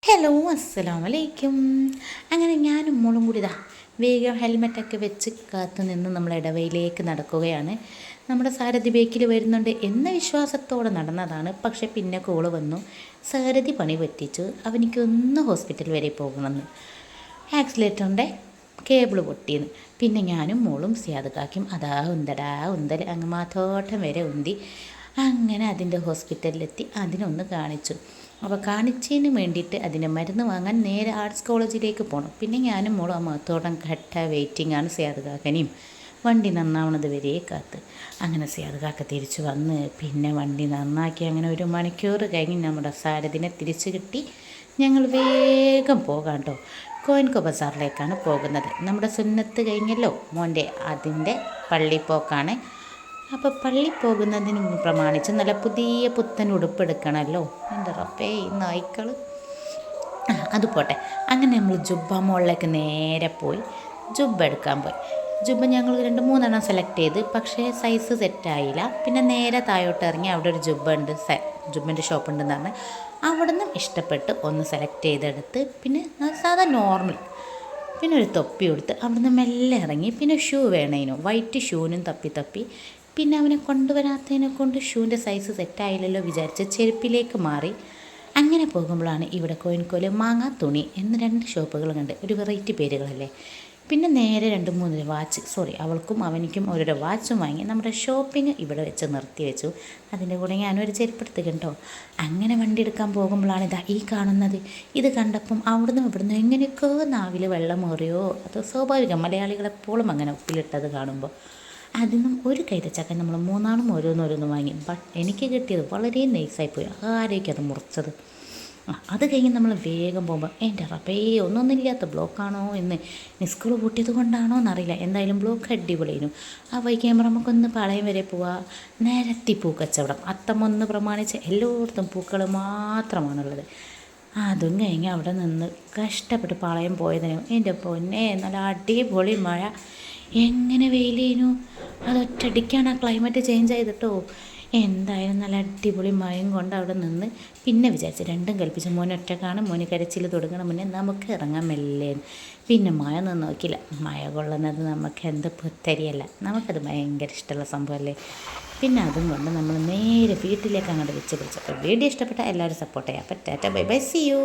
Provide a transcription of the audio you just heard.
Hello അസ്സലാമലൈക്കും. അങ്ങനെ ഞാനും മോളും കൂടി വേഗം ഹെൽമെറ്റൊക്കെ വെച്ച് കാത്തു നിന്ന് നമ്മൾ ഇടവയിലേക്ക് നടക്കുകയാണ്. നമ്മുടെ സാരഥി ബേക്കിൽ വരുന്നുണ്ട് എന്ന വിശ്വാസത്തോടെ നടന്നതാണ്. പക്ഷെ പിന്നെ കോള് വന്നു, സാരഥി പണി പറ്റിച്ചു, അവനിക്കൊന്ന് ഹോസ്പിറ്റൽ വരെ പോകണമെന്ന്, ആക്സിലേറ്ററിൻ്റെ കേബിൾ പൊട്ടിയെന്ന്. പിന്നെ ഞാനും മോളും സിയാദ് കാക്കും അതാ ഉന്തടാ ഉന്തൽ അങ്ങ് മാത്തോട്ടം വരെ ഉന്തി. അങ്ങനെ അതിൻ്റെ ഹോസ്പിറ്റലിലെത്തി അതിനൊന്ന് കാണിച്ചു. അപ്പോൾ കാണിച്ചതിന് വേണ്ടിയിട്ട് അതിൻ്റെ മരുന്ന് വാങ്ങാൻ നേരെ ആർട്സ് കോളേജിലേക്ക് പോകണം. പിന്നെ ഞാനും മോളും ആ മാത്തോട്ടം കട്ട വെയിറ്റിംഗ് ആണ് സിയാദ് കാക്കനെയും വണ്ടി നന്നാവണത് വരെ കാത്ത്. അങ്ങനെ സിയാദ് കാക്ക തിരിച്ചു വന്ന് പിന്നെ വണ്ടി നന്നാക്കി. അങ്ങനെ 1 മണിക്കൂർ കഴിഞ്ഞ് നമ്മുടെ സാരഥിനെ തിരിച്ചു കിട്ടി. ഞങ്ങൾ വേഗം പോകാം കേട്ടോ. കോയിൻകോ ബസാറിലേക്കാണ് പോകുന്നത്. നമ്മുടെ സുന്നത്ത് കഴിഞ്ഞല്ലോ മോൻ്റെ, അതിൻ്റെ പള്ളിപ്പോക്കാണ്. അപ്പോൾ പള്ളി പോകുന്നതിന് പ്രമാണിച്ച് നല്ല പുതിയ പുത്തൻ ഉടുപ്പെടുക്കണമല്ലോ. എൻ്റെ റബ്ബേ ഈ നായ്ക്കൾ. അത് പോട്ടെ. അങ്ങനെ നമ്മൾ ജുബ്ബ മോളിലേക്ക് നേരെ പോയി ജുബ്ബ എടുക്കാൻ പോയി. ജുബ്ബ ഞങ്ങൾ 2-3 സെലക്ട് ചെയ്ത്, പക്ഷേ സൈസ് സെറ്റായില്ല. പിന്നെ നേരെ താഴോട്ട് ഇറങ്ങി അവിടെ ഒരു ജുബ്ബ ഉണ്ട്, ജുബ്ബൻ്റെ ഷോപ്പ് ഉണ്ടെന്ന് പറഞ്ഞ് അവിടെ നിന്നും ഇഷ്ടപ്പെട്ട് ഒന്ന് സെലക്ട് ചെയ്തെടുത്ത്, പിന്നെ സാധാ നോർമൽ, പിന്നെ ഒരു തൊപ്പി കൊടുത്ത് അവിടെ നിന്ന് മെല്ലെ ഇറങ്ങി. പിന്നെ ഷൂ വേണേനു, വൈറ്റ് ഷൂവിനും തപ്പി പിന്നെ അവനെ കൊണ്ടുവരാത്തതിനെ കൊണ്ട് ഷൂവിൻ്റെ സൈസ് സെറ്റായില്ലല്ലോ വിചാരിച്ച് ചെരുപ്പിലേക്ക് മാറി. അങ്ങനെ പോകുമ്പോഴാണ് ഇവിടെ കോയിൻകോല് മാങ്ങാ തുണി എന്ന് 2 ഷോപ്പുകൾ കണ്ട്. ഒരു വെറൈറ്റി പേരുകളല്ലേ. പിന്നെ നേരെ 2-3 വാച്ച്, അവൾക്കും അവനിക്കും ഓരോരോ വാച്ചും വാങ്ങി. നമ്മുടെ ഷോപ്പിംഗ് ഇവിടെ വെച്ച് നിർത്തി വെച്ചു. അതിൻ്റെ കൂടെ ഞാനൊരു ചെരുപ്പെടുത്ത് കേട്ടോ. അങ്ങനെ വണ്ടി എടുക്കാൻ പോകുമ്പോഴാണ് ഈ കാണുന്നത്. ഇത് കണ്ടപ്പം ഇവിടുന്ന് എങ്ങനെയൊക്കെ നാവിൽ വെള്ളം ഏറിയോ. അത് സ്വാഭാവികം, മലയാളികളെപ്പോഴും അങ്ങനെ ഉപ്പിലിട്ടത് കാണുമ്പോൾ. അതിനും ഒരു കൈതച്ചക്ക നമ്മൾ 3 ആളും ഓരോന്നോരോന്ന് വാങ്ങി. ബട്ട് എനിക്ക് കിട്ടിയത് വളരെ നൈസായിപ്പോയി. ആരേക്കും അത് മുറിച്ചത്. അത് കഴിഞ്ഞ് നമ്മൾ വേഗം പോകുമ്പോൾ എൻ്റെ റബ്ബേ ഒന്നൊന്നുമില്ലാത്ത ബ്ലോക്കാണോ എന്ന്, സ്കൂൾ പൂട്ടിയത് കൊണ്ടാണോ എന്നറിയില്ല. എന്തായാലും ബ്ലോക്ക് അടിപൊളിയായിരുന്നു. ആ വൈകുമ്പോൾ നമുക്കൊന്ന് പാളയം വരെ പോവാം. നിരത്തി പൂക്കച്ചവടം, അത്തമൊന്ന് പ്രമാണിച്ച് എല്ലായിടത്തും പൂക്കൾ മാത്രമാണുള്ളത്. അതും കഴിഞ്ഞ് അവിടെ നിന്ന് കഷ്ടപ്പെട്ട് പാളയം പോയതിനും എൻ്റെ പൊന്നെ നല്ല അടിപൊളി മഴ. എങ്ങനെ വെയിലേനു, അതൊറ്റടിക്കാണ് ആ ക്ലൈമറ്റ് ചേഞ്ച് ചെയ്തിട്ടോ. എന്തായാലും നല്ല അടിപൊളി മഴയും കൊണ്ട് അവിടെ നിന്ന് പിന്നെ വിചാരിച്ചു രണ്ടും കൽപ്പിച്ച്. മോനെ ഒറ്റക്കാണ്, മോന് കരച്ചിൽ തുടങ്ങണം മുന്നേ നമുക്ക് ഇറങ്ങാൻ മെല്ലേന്ന്. പിന്നെ മഴ നിന്ന് നോക്കില്ല. മഴ കൊള്ളുന്നത് നമുക്ക് എന്ത് പുത്തരിയല്ല, നമുക്കത് ഭയങ്കര ഇഷ്ടമുള്ള സംഭവമല്ലേ. പിന്നെ അതും കൊണ്ട് നമ്മൾ നേരെ വീട്ടിലേക്ക് അങ്ങോട്ട് വെച്ച് പിടിച്ചു. അപ്പോൾ വീഡിയോ ഇഷ്ടപ്പെട്ടാൽ എല്ലാവരും സപ്പോർട്ട് ചെയ്യാം. അപ്പോൾ ടാറ്റ ബൈ ബൈ, സീ യു.